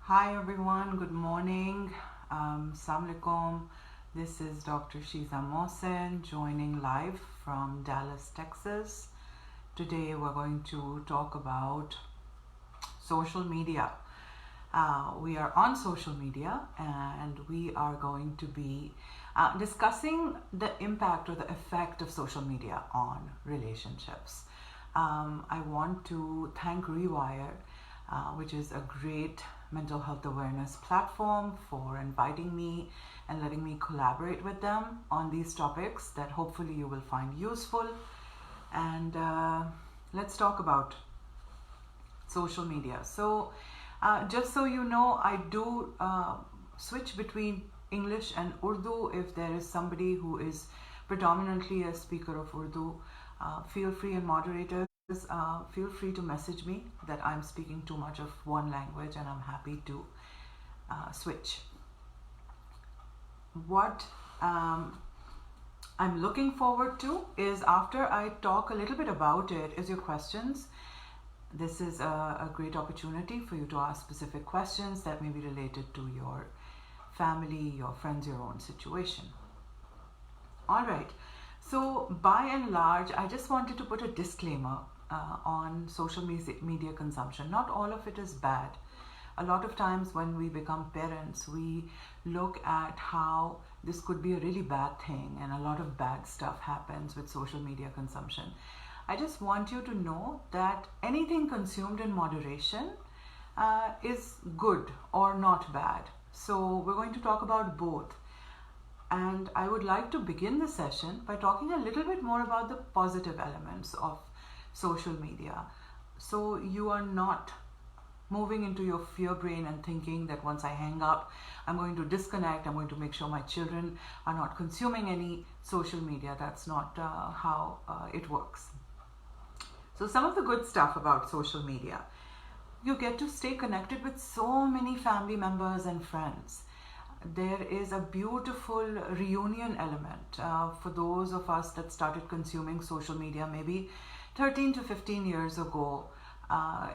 Hi everyone, good morning. Assalamu alaikum. This is Dr. Sheeza Mohsin joining live from Dallas, Texas. Today we're going to talk about social media. We are on social media and we are going to be discussing the impact or the effect of social media on relationships. I want to thank Rewire, which is a great mental health awareness platform, for inviting me and letting me collaborate with them on these topics that hopefully you will find useful. And let's talk about social media. So just so you know, I do switch between English and Urdu. If there is somebody who is predominantly a speaker of Urdu, feel free, and moderators, feel free to message me that I'm speaking too much of one language, and I'm happy to switch. What I'm looking forward to is, after I talk a little bit about it, is your questions. This is a great opportunity for you to ask specific questions that may be related to your family, your friends, your own situation. All right. So by and large, I just wanted to put a disclaimer on social media consumption. Not all of it is bad. A lot of times when we become parents, we look at how this could be a really bad thing, and a lot of bad stuff happens with social media consumption. I just want you to know that anything consumed in moderation is good or not bad. So we're going to talk about both. And I would like to begin the session by talking a little bit more about the positive elements of social media. So you are not moving into your fear brain and thinking that once I hang up, I'm going to disconnect, I'm going to make sure my children are not consuming any social media. That's not how it works. So some of the good stuff about social media: you get to stay connected with so many family members and friends. There is a beautiful reunion element for those of us that started consuming social media maybe 13 to 15 years ago.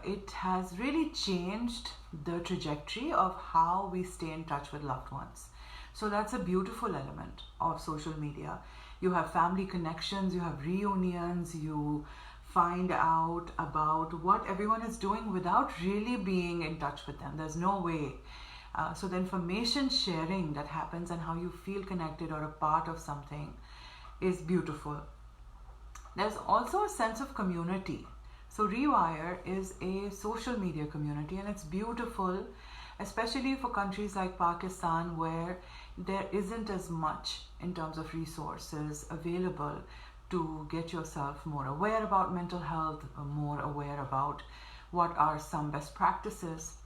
It has really changed the trajectory of how we stay in touch with loved ones. So that's a beautiful element of social media. You have family connections, you have reunions, you find out about what everyone is doing without really being in touch with them. There's no way. So the information sharing that happens and how you feel connected or a part of something is beautiful. There's also a sense of community. So Rewire is a social media community, and it's beautiful, especially for countries like Pakistan, where there isn't as much in terms of resources available to get yourself more aware about mental health, more aware about what are some best practices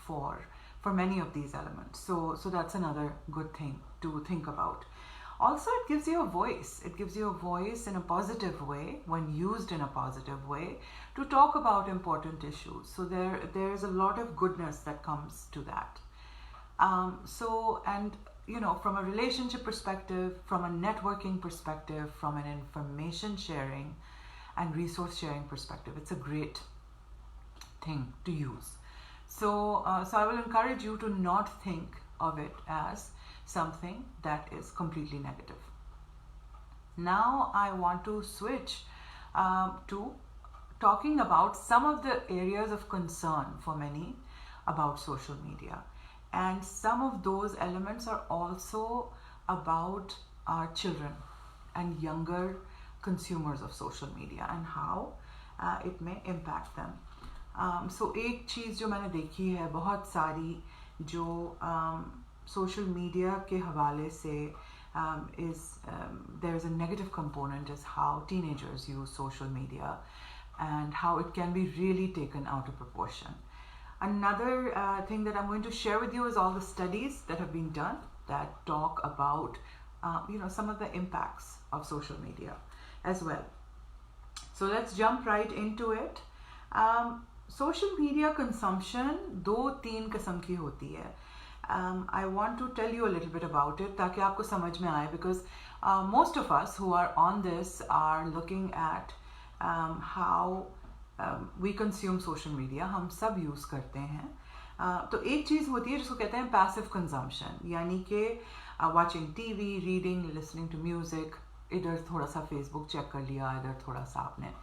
for many of these elements. So that's another good thing to think about. Also, it gives you a voice. It gives you a voice in a positive way, when used in a positive way, to talk about important issues. So there's a lot of goodness that comes to that. From a relationship perspective, from a networking perspective, from an information sharing and resource sharing perspective, it's a great thing to use. So I will encourage you to not think of it as something that is completely negative. Now I want to switch to talking about some of the areas of concern for many about social media. And some of those elements are also about our children and younger consumers of social media and how it may impact them. So एक चीज़ जो मैंने देखी है बहुत सारी, जो social media के हवाले से there's a negative component, is how teenagers use social media and how it can be really taken out of proportion. Another thing that I'm going to share with you is all the studies that have been done that talk about some of the impacts of social media as well. So let's jump right into it. Social media consumption दो तीन किस्म की होती है. I want to tell you a little bit about it ताकि आपको समझ में आए, because most of us who are on this are looking at how we consume social media. हम सब use करते हैं. तो एक चीज़ होती है जिसको कहते हैं पैसिव कंजम्पशन, यानी कि watching TV, reading, listening to music, इधर थोड़ा सा फेसबुक चेक कर लिया, इधर थोड़ा सा आपने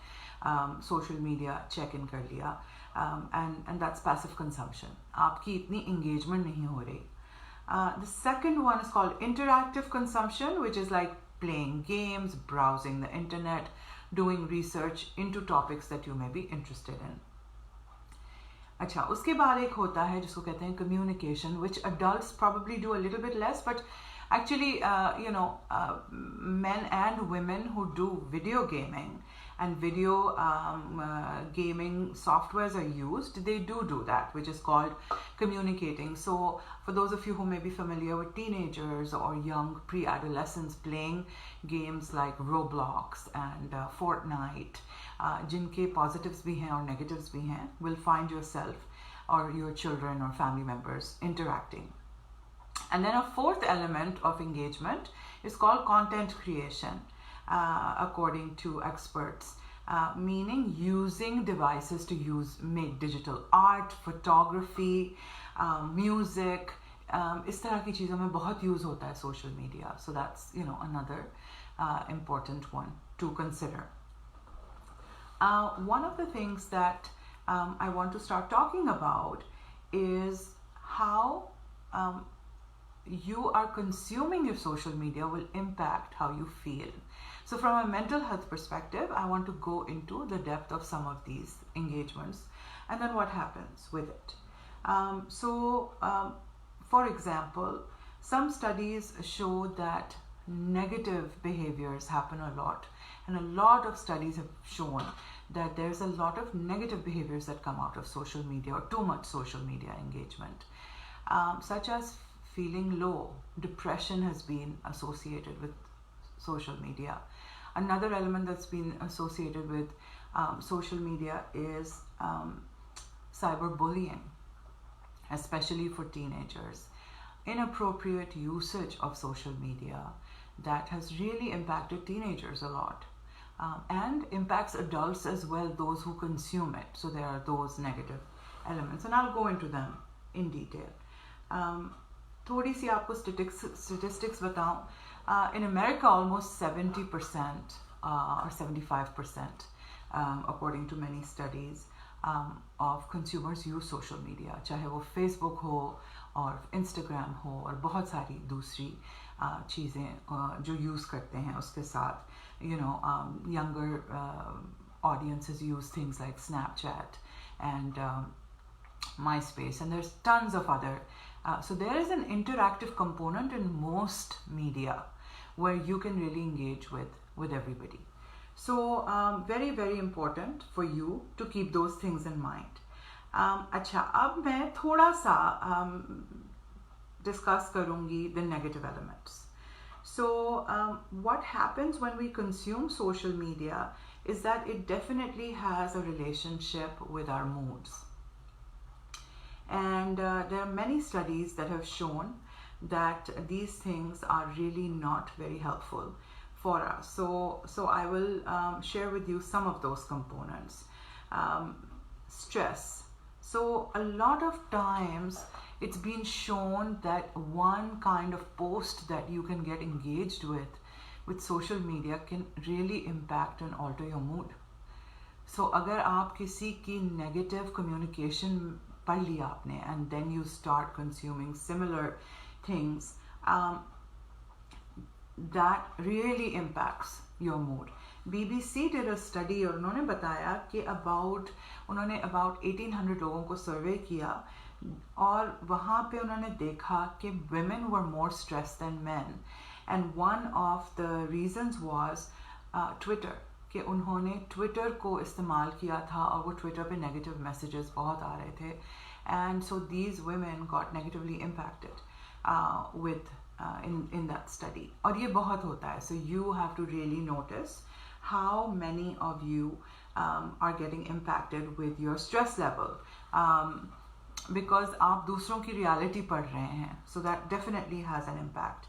सोशल मीडिया चेक इन कर लिया, एंड दैट्स पैसिव कंजम्पशन. आपकी इतनी इंगेजमेंट नहीं हो रही. The second one is called interactive consumption, which is like playing games, browsing the internet, doing research into topics that you may be interested in. अच्छा, उसके बाद एक होता है जिसको कहते हैं communication, which adults probably do a little bit less, but actually, men and women who do video gaming and video gaming softwares are used, they do that, which is called communicating. So for those of you who may be familiar with teenagers or young pre-adolescents playing games like Roblox and Fortnite, जिनके positives भी हैं और negatives भी हैं, will find yourself or your children or family members interacting. And then a fourth element of engagement is called content creation, according to experts, meaning using devices to make digital art, photography, music. इस तरह की चीज़ों में बहुत use होता है social media. So that's another important one to consider. One of the things that I want to start talking about is how you are consuming your social media will impact how you feel. So from a mental health perspective, I want to go into the depth of some of these engagements and then what happens with it. For example, some studies show that negative behaviors happen a lot, and a lot of studies have shown that there's a lot of negative behaviors that come out of social media or too much social media engagement, such as feeling low. Depression has been associated with social media. Another element that's been associated with social media is cyberbullying, especially for teenagers. Inappropriate usage of social media that has really impacted teenagers a lot, and impacts adults as well, those who consume it. So there are those negative elements, and I'll go into them in detail. थोड़ी सी आपको statistics बताऊं. In America, almost 70% or 75%, according to many studies, of consumers use social media, चाहे वो Facebook हो और Instagram हो और बहुत सारी दूसरी चीज़ें जो use करते हैं उसके साथ. Younger audiences use things like Snapchat and MySpace, and there's tons of other. So there is an interactive component in most media where you can really engage with everybody. So very, very important for you to keep those things in mind. अच्छा, अब मैं थोड़ा सा discuss करूँगी the negative elements. So what happens when we consume social media is that it definitely has a relationship with our moods. And there are many studies that have shown that these things are really not very helpful for us. So I will share with you some of those components. Stress. So a lot of times it's been shown that one kind of post that you can get engaged with social media can really impact and alter your mood. So अगर आप किसी की negative communication पढ़ लिया आपने and then you start consuming similar things, that really impacts your mood. BBC did a study और उन्होंने बताया कि उन्होंने about 1800 लोगों को सर्वे किया और वहाँ पे उन्होंने देखा कि women were more stressed than men, and one of the reasons was Twitter, कि उन्होंने ट्विटर को इस्तेमाल किया था और वो ट्विटर पे नेगेटिव मैसेजेस बहुत आ रहे थे, and so these women got negatively impacted in that study. और ये बहुत होता है. So you have to really notice how many of you are getting impacted with your stress level, because आप दूसरों की reality पढ़ रहे हैं. So that definitely has an impact.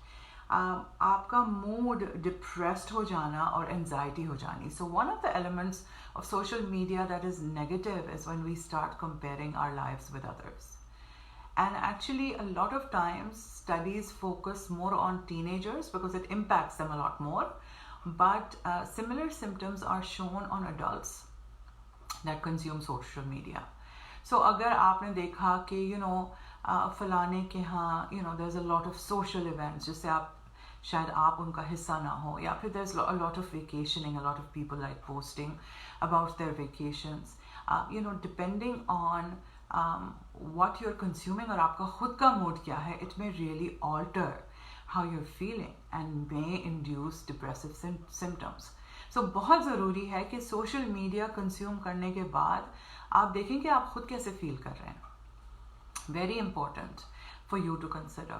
आपका mood depressed हो जाना और anxiety हो जानी. So one of the elements of social media that is negative is when we start comparing our lives with others. And actually, a lot of times studies focus more on teenagers because it impacts them a lot more. But similar symptoms are shown on adults that consume social media. So अगर आपने देखा कि फलाने के यहाँ there's a lot of social events जिससे आप शायद आप उनका हिस्सा ना हो, या फिर there's a lot of vacationing, a lot of people like posting about their vacations. Depending on what you're consuming और आपका खुद का mood क्या है, it may really alter how you're feeling and may induce depressive symptoms. So बहुत ज़रूरी है कि social media consume करने के बाद आप देखें कि आप खुद कैसे feel कर रहे हैं. Very important for you to consider.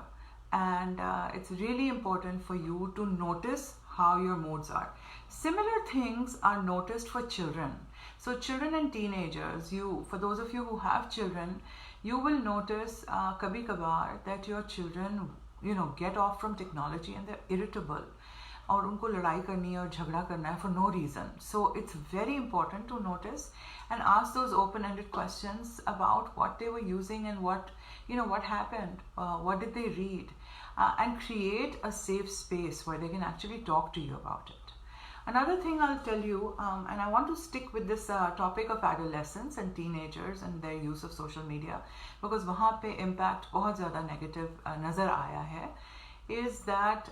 And it's really important for you to notice how your moods are. Similar things are noticed for children. So children and teenagers, for those of you who have children, you will notice kabhi kabhar that your children get off from technology and they're irritable, और उनको लड़ाई करनी है और झगड़ा करना है for no reason. So it's very important to notice and ask those open-ended questions about what they were using and what happened, what did they read, and create a safe space where they can actually talk to you about it. Another thing I'll tell you, and I want to stick with this topic of adolescents and teenagers and their use of social media, because वहाँ पे impact बहुत ज़्यादा negative नज़र आया है, is that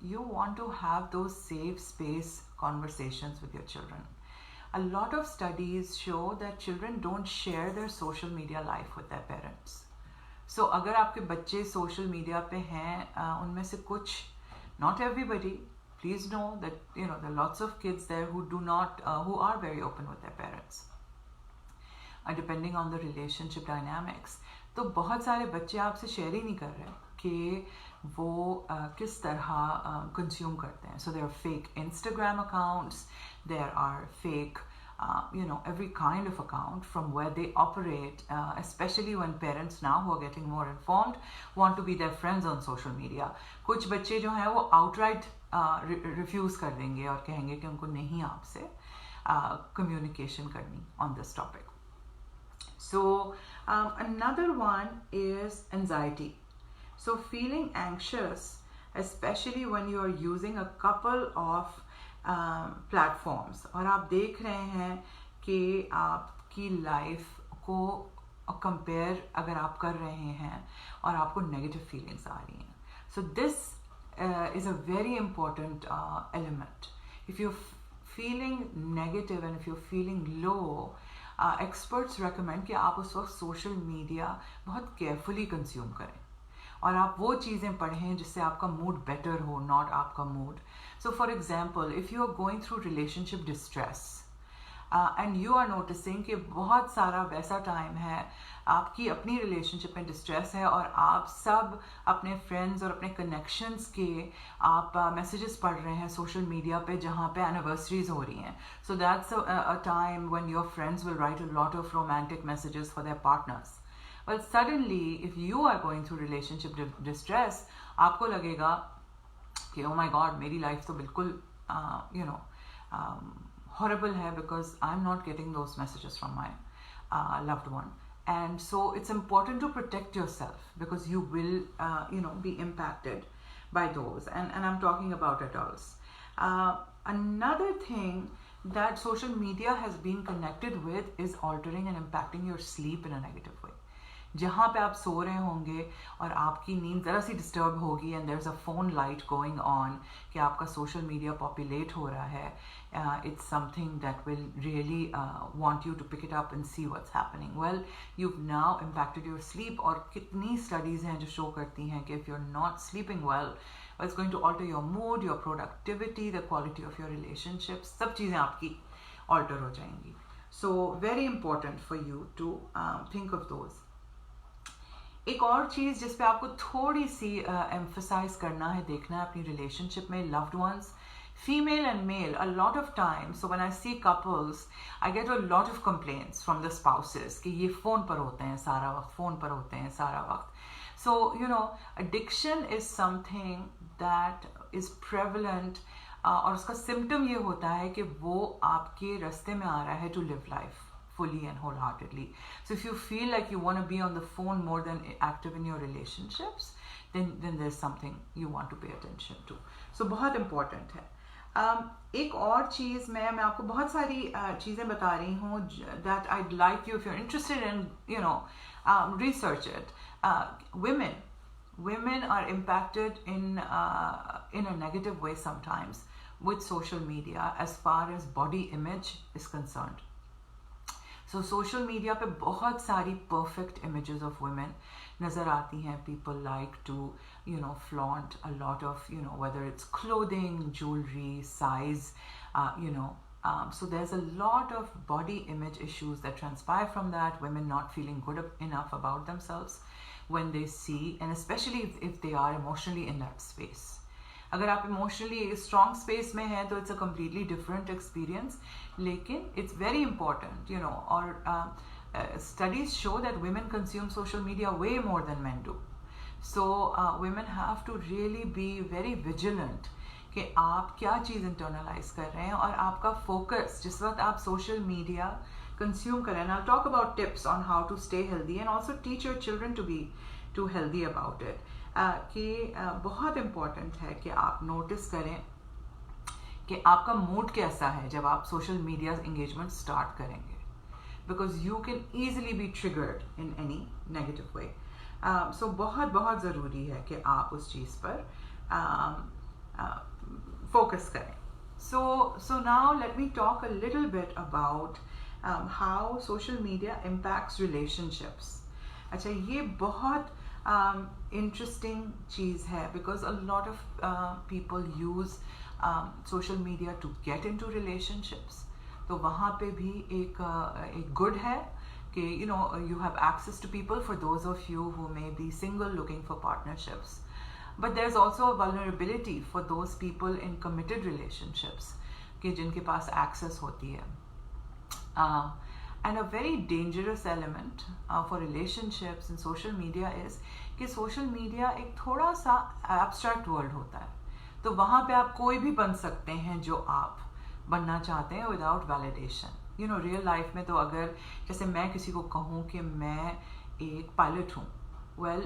you want to have those safe space conversations with your children. A lot of studies show that children don't share their social media life with their parents. So अगर आपके बच्चे social media पे हैं, उनमें से कुछ, not everybody, please know that there are lots of kids there who are very open with their parents, depending on the relationship dynamics. तो बहुत सारे बच्चे आपसे शेयर ही नहीं कर रहे कि वो किस तरह consume करते हैं. So there are fake Instagram accounts, there are fake every kind of account from where they operate, especially when parents now who are getting more informed want to be their friends on social media. कुछ बच्चे जो हैं वो outright refuse कर देंगे और कहेंगे कि उनको नहीं आपसे communication करनी on this topic. So another one is anxiety. So feeling anxious, especially when you are using a couple of platforms, और आप देख रहे हैं कि आपकी लाइफ को कंपेयर अगर आप कर रहे हैं और आपको नेगेटिव फीलिंग्स आ रही हैं. So this is a very important element. If you're feeling negative and if you're feeling low, experts recommend कि आप उस वक्त सोशल मीडिया बहुत केयरफुली कंज्यूम करें और आप वो चीज़ें पढ़ें जिससे आपका मूड बेटर हो, नॉट आपका mood. So for example, if you are going through relationship distress and you are noticing कि बहुत सारा वैसा टाइम है आपकी अपनी रिलेशनशिप में डिस्ट्रेस है और आप सब अपने फ्रेंड्स और अपने कनेक्शंस के आप मैसेजेस पढ़ रहे हैं सोशल मीडिया पे जहाँ पे एनिवर्सरीज हो रही हैं. So that's a time when your friends will write a lot of romantic messages for their partners. Well, suddenly, if you are going through relationship distress, आपको लगेगा कि oh my God, मेरी life तो बिल्कुल horrible है because I'm not getting those messages from my loved one. And so it's important to protect yourself because you will be impacted by those. And I'm talking about adults. Another thing that social media has been connected with is altering and impacting your sleep in a negative way. जहाँ पे आप सो रहे होंगे और आपकी नींद ज़रा सी disturb होगी and there's a phone light going on कि आपका social media populate हो रहा है, it's something that will really want you to pick it up and see what's happening. Well, you've now impacted your sleep और कितनी studies हैं जो show करती हैं कि if you're not sleeping well, it's going to alter your mood, your productivity, the quality of your relationships, सब चीज़ें आपकी alter हो जाएंगी. So very important for you to think of those. एक और चीज़ जिस पे आपको थोड़ी सी emphasize करना है, देखना है अपनी relationship में loved ones, female and male, a lot of times, so when I see couples, I get a lot of complaints from the spouses कि ये फ़ोन पर होते हैं सारा वक्त, फ़ोन पर होते हैं सारा वक्त. So addiction is something that is prevalent और उसका symptom ये होता है कि वो आपके रास्ते में आ रहा है to live life fully and wholeheartedly. So if you feel like you want to be on the phone more than active in your relationships, then there's something you want to pay attention to. So बहुत important है. एक और चीज़ मैं आपको बहुत सारी चीज़ें बता रही हूँ that I'd like you, if you're interested in, research it. Women are impacted in a negative way sometimes with social media as far as body image is concerned. So social media पे बहुत सारी perfect images of women नज़र आती हैं. People like to, flaunt a lot of, whether it's clothing, jewelry, size, so there's a lot of body image issues that transpire from that. Women not feeling good enough about themselves when they see, and especially if they are emotionally in that space. अगर आप emotionally strong space में हैं तो it's a completely different experience. लेकिन it's very important, or studies show that women consume social media way more than men do. So women have to really be very vigilant कि आप क्या चीज़ internalize कर रहे हैं और आपका focus जिस वक्त आप social media consume कर रहे हैं. I'll talk about tips on how to stay healthy and also teach your children to be healthy about it. कि बहुत important है कि आप notice करें कि आपका mood कैसा है जब आप social media engagement start करेंगे, because you can easily be triggered in any negative way. So बहुत बहुत ज़रूरी है कि आप उस चीज़ पर focus करें. So now let me talk a little bit about how social media impacts relationships. अच्छा, ये बहुत interesting चीज़ है because a lot of people use social media to get into relationships. तो वहाँ पे भी एक good है कि you have access to people, for those of you who may be single looking for partnerships. But there's also a vulnerability for those people in committed relationships कि जिनके पास access होती है. And a very dangerous element for relationships in social media is कि social media एक थोड़ा सा abstract world होता है. तो वहाँ पे आप कोई भी बन सकते हैं जो आप बनना चाहते हैं without validation. Real life में तो अगर जैसे मैं किसी को कहूँ कि मैं एक पायलट हूँ, well,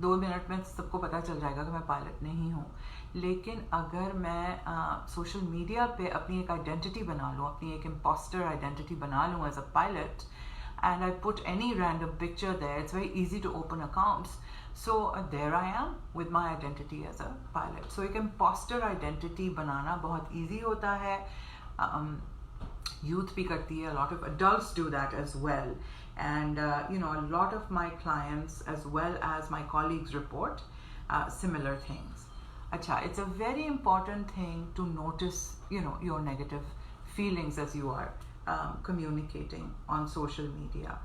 2 मिनट में सबको पता चल जाएगा कि मैं पायलट नहीं हूँ. लेकिन अगर मैं सोशल मीडिया पे अपनी एक आइडेंटिटी बना लूँ, अपनी एक इम्पोस्टर आइडेंटिटी बना लूँ as a pilot, and I put any random picture there, it's very easy to open accounts. So there I am with my identity as a pilot. So एक imposter identity बनाना बहुत easy होता है. Youth भी करती है, a lot of adults do that as well. And a lot of my clients as well as my colleagues report similar things. अच्छा, it's a very important thing to notice, your negative feelings as you are communicating on social media.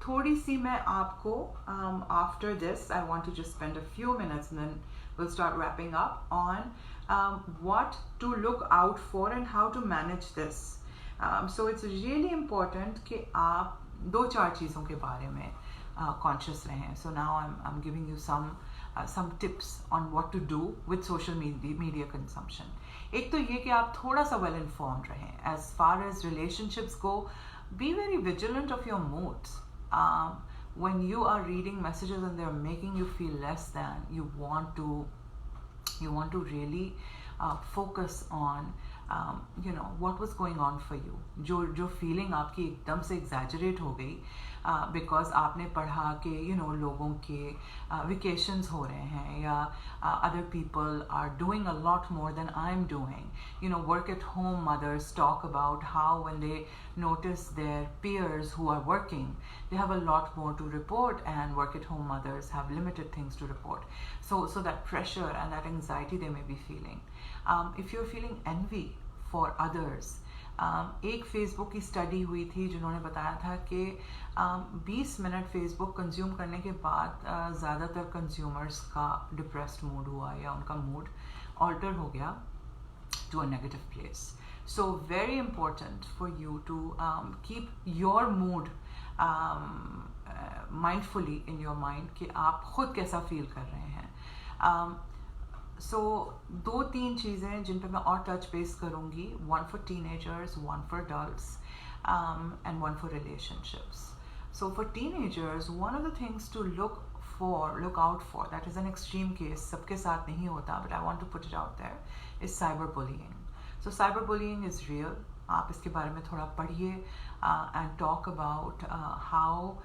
थोड़ी सी मैं आपको after this, I want to just spend a few minutes and then we'll start wrapping up on what to look out for and how to manage this. So it's really important कि आप 2-4 चीज़ों के बारे में conscious रहें. So now I'm giving you some tips on what to do with social media consumption. एक तो ये कि आप थोड़ा सा well informed रहें. As far as relationships go, be very vigilant of your moods. When you are reading messages and they're making you feel less than, you want to really focus on what was going on for you. जो feeling आपकी एकदम से exaggerate हो गई because आपने पढ़ा कि लोगों के vacations हो रहे हैं या other people are doing a lot more than I'm doing. Work at home mothers talk about how when they notice their peers who are working, they have a lot more to report, and work at home mothers have limited things to report. So that pressure and that anxiety they may be feeling. If you're feeling envy for others, एक Facebook की study हुई थी जिन्होंने बताया था कि 20 minute Facebook consume करने के बाद ज़्यादातर कंज्यूमर्स का डिप्रेस्ड मूड हुआ या उनका मूड ऑल्टर हो गया to a negative place. So very important for you to keep your mood mindfully in your mind कि आप खुद कैसा फील कर रहे हैं. सो 2-3 चीज़ें जिन पे मैं और टच बेस करूँगी, one for teenagers, one for adults, and one for relationships. So for teenagers, one of the things to look out for, that is an extreme case, सबके साथ नहीं होता, but I want to put it out there, is cyberbullying. So cyberbullying is real. आप इसके बारे में थोड़ा पढ़िए and talk about how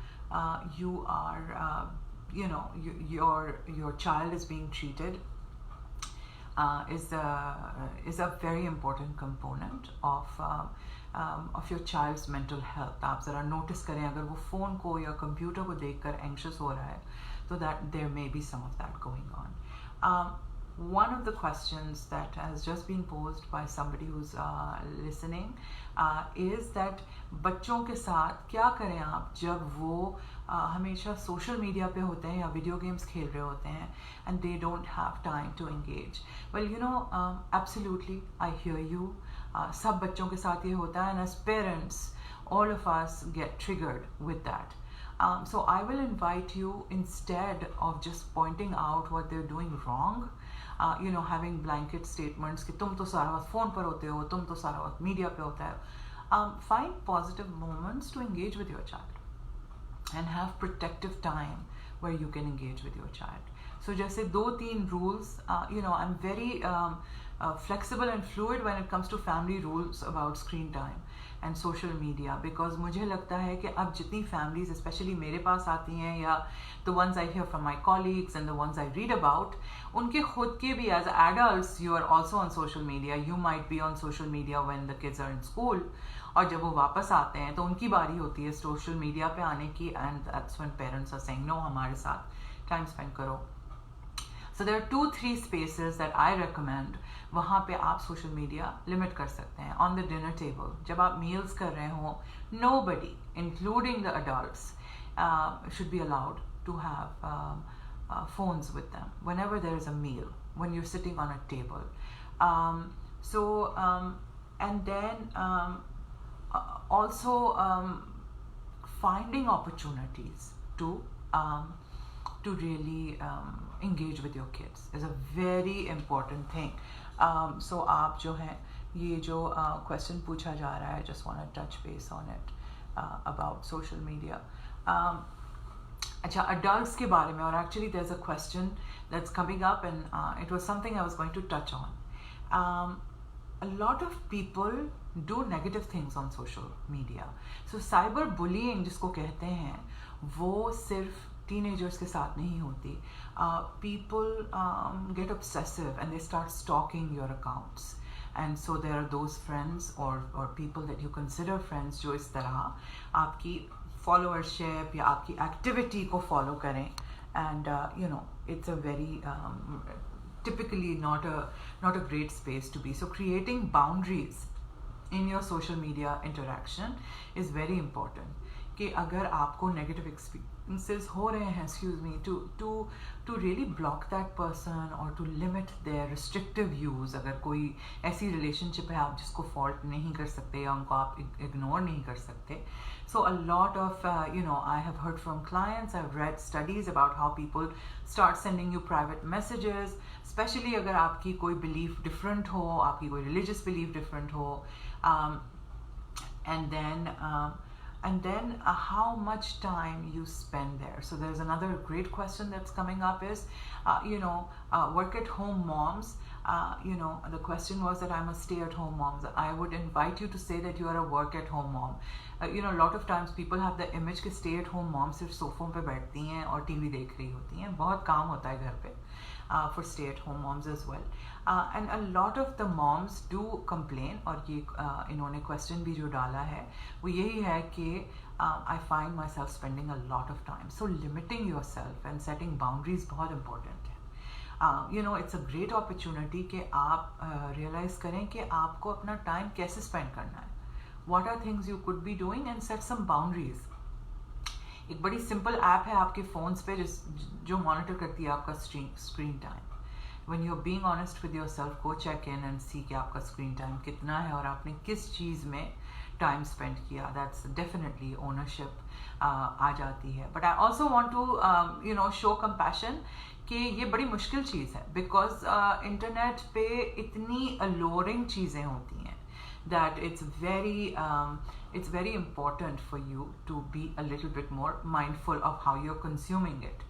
you are, your child is being treated. Is a very important component of your child's mental health. आप ज़रा notice करें अगर वो phone को या computer को देखकर anxious हो रहा है, so that there may be some of that going on. One of the questions that has just been posed by somebody who's listening is that बच्चों के साथ क्या करें आप जब वो हमेशा सोशल मीडिया पे होते हैं या वीडियो गेम्स खेल रहे होते हैं and they don't have time to engage. Well, absolutely, I hear you. सब बच्चों के साथ ये होता है, and as parents, all of us get triggered with that. So I will invite you, instead of just pointing out what they're doing wrong, having blanket statements कि तुम तो सारा वक्त फ़ोन पर होते हो, तुम तो सारा वक्त मीडिया पे होता है, find positive moments to engage with your child and have protective time where you can engage with your child. So जैसे 2-3 rules, I'm very flexible and fluid when it comes to family rules about screen time and social media, because मुझे लगता है कि अब जितनी families especially मेरे पास आती हैं या the ones I hear from my colleagues and the ones I read about, उनके खुद के भी as adults you are also on social media. You might be on social media when the kids are in school, और जब वो वापस आते हैं तो उनकी बारी होती है सोशल मीडिया पे आने की, and that's when parents are saying no, हमारे साथ time spend करो. So there are 2-3 spaces that I recommend. वहाँ पे आप सोशल मीडिया लिमिट कर सकते हैं. On the dinner table, जब आप meals कर रहे हो, nobody, including the adults, should be allowed to have phones with them whenever there is a meal, when you're sitting on a table. And then also finding opportunities to really engage with your kids is a very important thing. So आप जो हैं, ये जो question पूछा जा रहा है, just want to touch base on it about social media. अच्छा, adults के बारे में, और actually there's a question that's coming up, and it was something I was going to touch on. A lot of people do negative things on social media. So cyberbullying जिसको कहते हैं, वो सिर्फ teenagers के साथ नहीं होती. People get obsessive and they start stalking your accounts, and so there are those friends or people that you consider friends जो इस तरह आपकी followership या आपकी activity को follow करें, and it's a very typically not a great space to be. So creating boundaries in your social media interaction is very important. कि अगर आपको negative experiences हो रहे हैं, to really block that person or to limit their restrictive use. अगर कोई ऐसी relationship है आप जिसको fault नहीं कर सकते या उनको आप ignore नहीं कर सकते. So a lot of I have heard from clients, I've read studies about how people start sending you private messages, especially अगर आपकी कोई belief different हो, आपकी कोई religious belief different हो, and then how much time you spend there. So there's another great question that's coming up is, work at home moms. The question was that I'm a stay at home mom. I would invite you to say that you are a work at home mom. A lot of times people have the image कि stay at home mom सिर्फ सोफों पे बैठती हैं और TV देख रही होती हैं. बहुत काम होता है घर पे for stay at home moms as well. And a lot of the moms do complain, और ये इन्होंने question भी जो डाला है वो यही है कि I find myself spending a lot of time. So limiting yourself and setting boundaries बहुत important है. It's a great opportunity कि आप realize करें कि आपको अपना time कैसे spend करना है. What are things you could be doing, and set some boundaries. एक बड़ी simple app है आपके phones पे जो monitor करती है आपका screen time. When you're being honest with yourself, go check in and see कि आपका screen time कितना है और आपने किस चीज़ में टाइम स्पेंड किया, दैट्स डेफिनेटली ओनरशिप आ जाती है. But I also want to show compassion कि ये बड़ी मुश्किल चीज़ है, बिकॉज इंटरनेट पे इतनी अलोरिंग चीज़ें होती हैं that it's very important for you to be a little bit more mindful of how you're consuming it.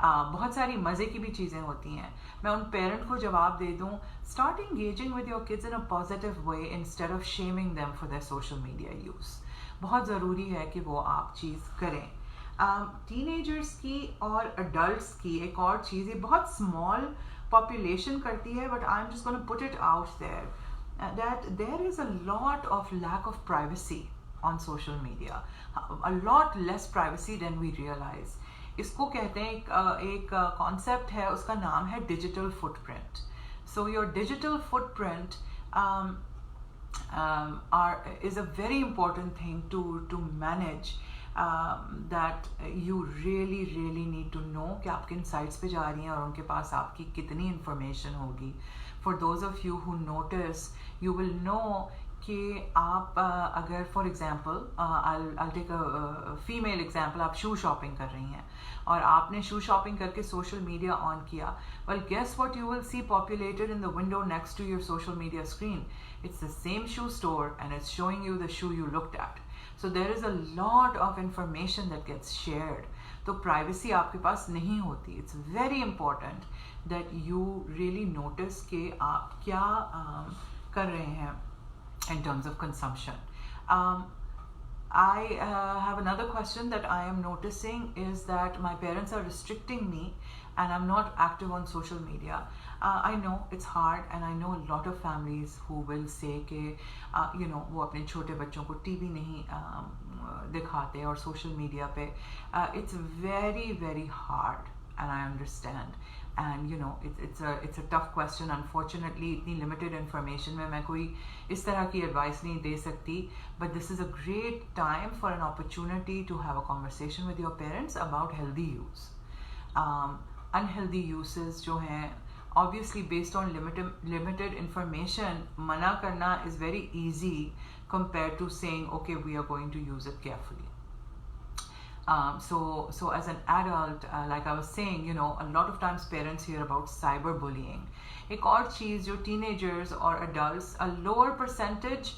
बहुत सारी मज़े की भी चीज़ें होती हैं. मैं उन पेरेंट को जवाब दे दूँ, start engaging with your kids in a positive way instead of shaming them for their social media use. बहुत ज़रूरी है कि वो आप चीज़ करें. टीनेजर्स की और अडल्ट्स की एक और चीज़, ये बहुत स्मॉल पॉपुलेशन करती है, but I am just gonna put it out there, that there is a lot of lack of privacy on social media, a lot less privacy than we realize. इसको कहते हैं एक concept है, उसका नाम है digital footprint. So your digital footprint is a very important thing to manage, that you really need to know कि आप किन sites पे जा रही हैं और उनके पास आपकी कितनी information होगी. For those of you who notice, you will know कि आप अगर for example I'll take a female example, आप शू शॉपिंग कर रही हैं और आपने शू शॉपिंग करके सोशल मीडिया ऑन किया, well guess what you will see populated in the window next to your social media screen? It's the same shoe store and it's showing you the shoe you looked at. So there is a lot of information that gets shared. तो privacy आपके पास नहीं होती. It's very important that you really notice कि आप क्या कर रहे हैं in terms of consumption. I have another question that I am noticing is that my parents are restricting me and I'm not active on social media. I know it's hard and I know a lot of families who will say कि वो अपने छोटे बच्चों को TV नहीं दिखाते और social media पे. It's very hard and I understand. And it's a tough question. Unfortunately इतनी limited information में मैं कोई इस तरह की advice नहीं दे सकती, but this is a great time for an opportunity to have a conversation with your parents about healthy use. Unhealthy uses जो हैं, obviously based on limited information, मना करना is very easy compared to saying okay we are going to use it carefully. So as an adult, like I was saying, a lot of times parents hear about cyberbullying. एक और चीज़ जो teenagers or adults, a lower percentage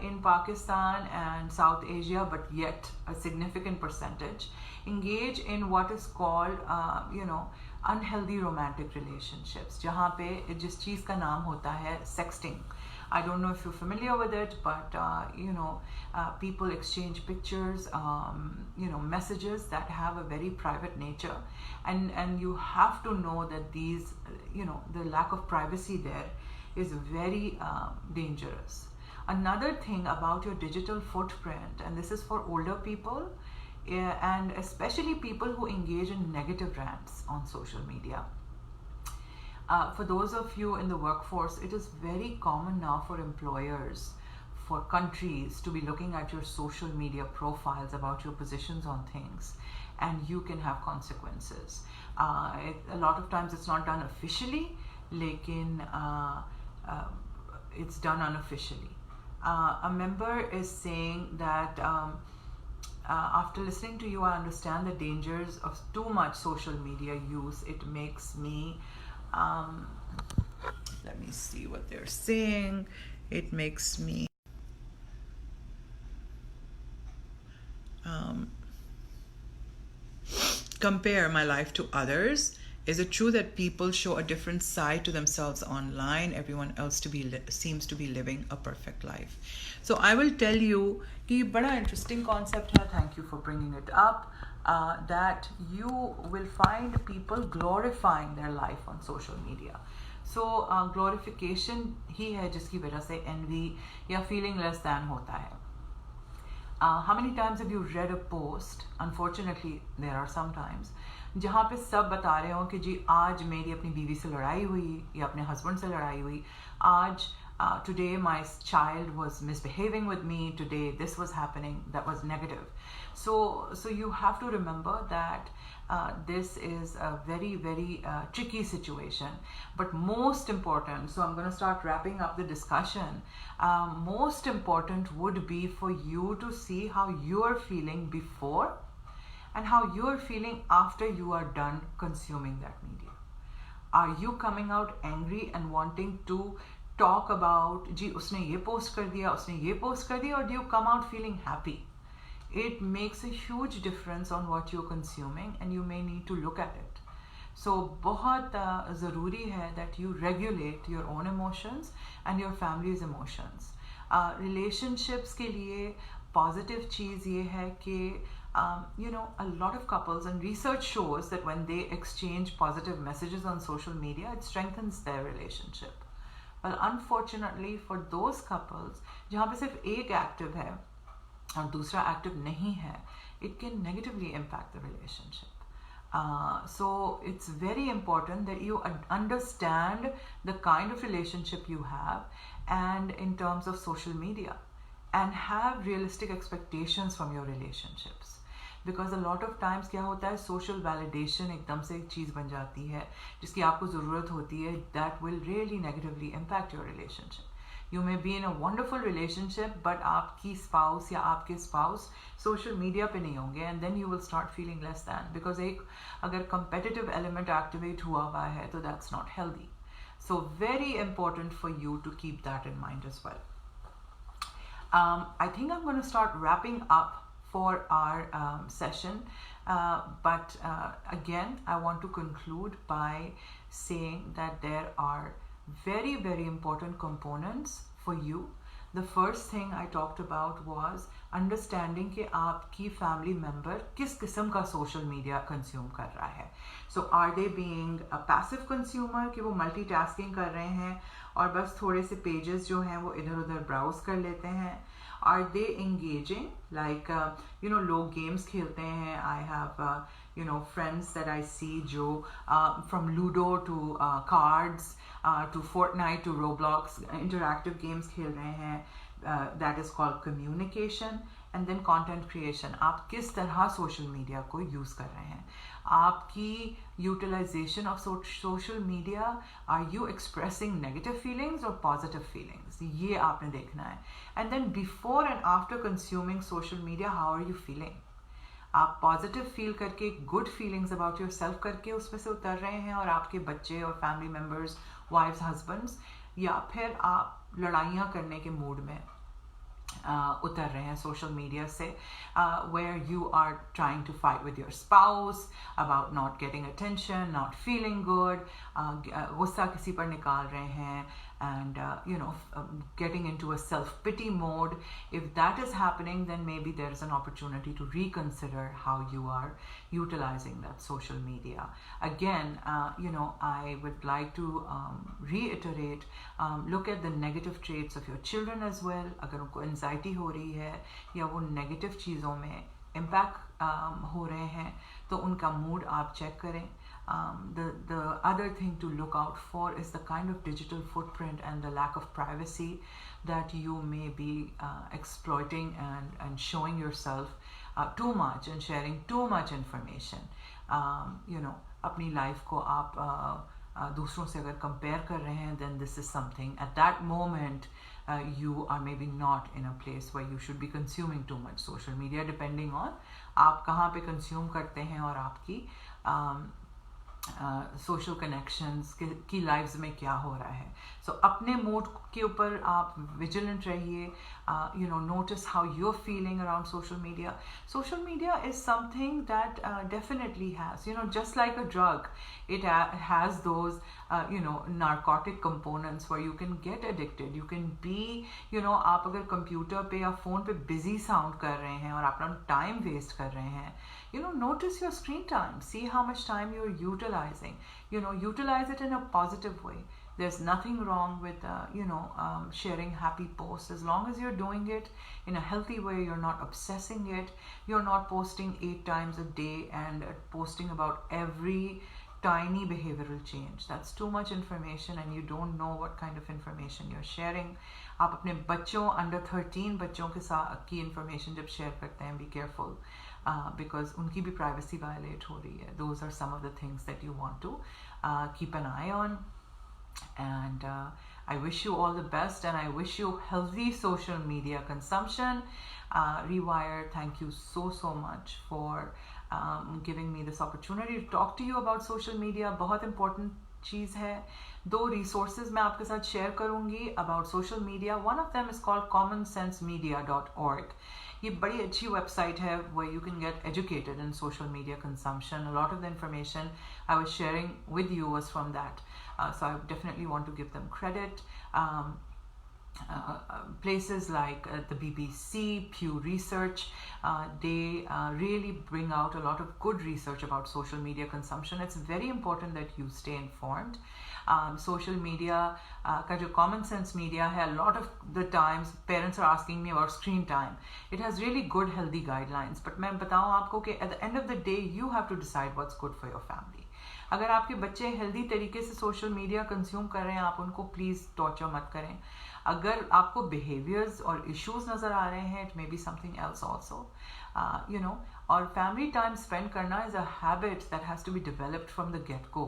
in Pakistan and South Asia, but yet a significant percentage, engage in what is called, unhealthy romantic relationships, जहाँ पे जिस चीज़ का नाम होता है sexting. I don't know if you're familiar with it, but people exchange pictures, messages that have a very private nature, and you have to know that these, the lack of privacy there is very dangerous. Another thing about your digital footprint, and this is for older people, and especially people who engage in negative rants on social media. For those of you in the workforce, it is very common now for employers, for countries to be looking at your social media profiles about your positions on things, and you can have consequences. A lot of times it's not done officially, lekin it's done unofficially. A member is saying that after listening to you, I understand the dangers of too much social media use. It makes me let me see what they're saying. It makes me compare my life to others. Is it true that people show a different side to themselves online? Everyone else seems to be living a perfect life. So I will tell you कि बड़ा interesting concept है. Thank you for bringing it up. That you will find people glorifying their life on social media. So glorification ही है जिसकी वजह से envy या feeling less than होता है. How many times have you read a post? Unfortunately, there are some times जहाँ पे सब बता रहे हो कि जी आज मेरी अपनी बीवी से लड़ाई हुई या अपने हस्बैंड से लड़ाई हुई, आज today my child was misbehaving with me, today this was happening that was negative. So you have to remember that this is a very, very tricky situation. But most important, so I'm going to start wrapping up the discussion. Most important would be for you to see how you are feeling before and how you are feeling after you are done consuming that media. Are you coming out angry and wanting to talk about, जी उसने ये post कर दिया, उसने ये post कर दिया, or do you come out feeling happy? It makes a huge difference on what you're consuming, and you may need to look at it. So बहुत ज़रूरी है that you regulate your own emotions and your family's emotions. Relationships के लिए positive चीज़ ये है कि a lot of couples, and research shows that when they exchange positive messages on social media, it strengthens their relationship. Well, unfortunately for those couples जहाँ पे सिर्फ एक active है और दूसरा active नहीं है, it can negatively impact the relationship. So it's very important that you understand the kind of relationship you have, and in terms of social media, and have realistic expectations from your relationships. Because a lot of times क्या होता है, social validation एकदम से एक चीज़ बन जाती है जिसकी आपको ज़रूरत होती है, that will really negatively impact your relationship. You may be in a wonderful relationship, but आपकी spouse या आपके spouse social media पे नहीं होंगे, and then you will start feeling less than, because एक अगर competitive element activate हुआ हुआ है तो that's not healthy. So very important for you to keep that in mind as well. I think I'm going to start wrapping up for our session, but again I want to conclude by saying that there are very, very important components for you. The first thing I talked about was understanding कि आपकी family member किस किस्म का social media consume कर रहा है. So are they being a passive consumer कि वो multitasking कर रहे हैं और बस थोड़े से pages जो हैं वो इधर उधर browse कर लेते हैं? Are they engaging, like लोग games खेलते हैं? I have friends that I see जो from Ludo to cards to Fortnite to Roblox, interactive games खेल रहे हैं. That is called communication. And then content creation. आप किस तरह social media को use कर रहे हैं? आपकी utilization of social media, are you expressing negative feelings or positive feelings? ये आपने देखना है. And then before and after consuming social media, how are you feeling? आप positive feel करके, good feelings about yourself करके उसमें से उतर रहे हैं और आपके बच्चे और family members, wives, husbands, या फिर आप लड़ाइयाँ करने के mood में उतर रहे हैं social media से, where you are trying to fight with your spouse about not getting attention, not feeling good, गुस्सा किसी पर निकाल रहे हैं, and getting into a self-pity mode. If that is happening, then maybe there is an opportunity to reconsider how you are utilizing that social media. Again, I would like to reiterate, look at the negative traits of your children as well. अगर उनको anxiety हो रही है या वो negative चीज़ों में impact हो रहे हैं तो उनका mood आप check करें. The other thing to look out for is the kind of digital footprint and the lack of privacy that you may be exploiting and showing yourself too much and sharing too much information. अपनी life को आप दूसरों से अगर compare कर रहे हैं, then this is something at that moment you are maybe not in a place where you should be consuming too much social media, depending on आप कहाँ पे consume करते हैं और आपकी social connections की lives में क्या हो रहा है. So अपने mood के ऊपर आप vigilant रहिए. Notice how you're feeling around social media. Social media is something that definitely has, just like a drug, it has those narcotic components where you can get addicted. You can be, आप अगर computer पे या phone पे busy sound कर रहे हैं और अपना time waste कर रहे हैं, notice your screen time. See how much time you're utilizing. Utilize it in a positive way. There's nothing wrong with sharing happy posts, as long as you're doing it in a healthy way. You're not obsessing it. You're not posting 8 times a day and posting about every tiny behavioral change. That's too much information and you don't know what kind of information you're sharing. आप अपने बच्चों under 13 बच्चों के साथ की information जब share करते हैं, be careful because उनकी भी privacy violate हो रही है. Those are some of the things that you want to keep an eye on. And I wish you all the best, and I wish you healthy social media consumption. Rewire, thank you so much for giving me this opportunity to talk to you about social media. बहुत important चीज़ है. 2 resources मैं आपके साथ share करूँगी about social media. One of them is called commonsensemedia.org. ये बड़ी अच्छी website है where you can get educated in social media consumption. A lot of the information I was sharing with you was from that. So I definitely want to give them credit. Places like the BBC, Pew Research, they really bring out a lot of good research about social media consumption. It's very important that you stay informed. Social media का जो common sense media है, a lot of the times parents are asking me about screen time. It has really good healthy guidelines, but मैं बताऊँ आपको कि at the end of the day you have to decide what's good for your family. अगर आपके बच्चे healthy तरीके से social media consume कर रहे हैं, आप उनको प्लीज़ टॉर्चर मत करें. अगर आपको बिहेवियर्स और इश्यूज नज़र आ रहे हैं, it may be something else also, you know. और फैमिली टाइम स्पेंड करना is a habit that has to be developed from the get go.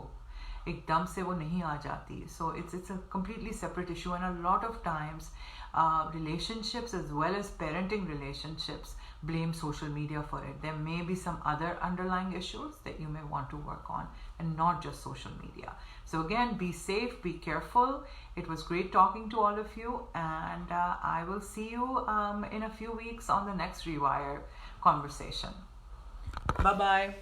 एकदम से वो नहीं आ जाती. So it's a completely separate issue, and a lot of times relationships as well as parenting relationships blame social media for it. There may be some other underlying issues that you may want to work on and not just social media. So again, be safe, be careful. It was great talking to all of you, and I will see you in a few weeks on the next Rewire conversation. Bye bye.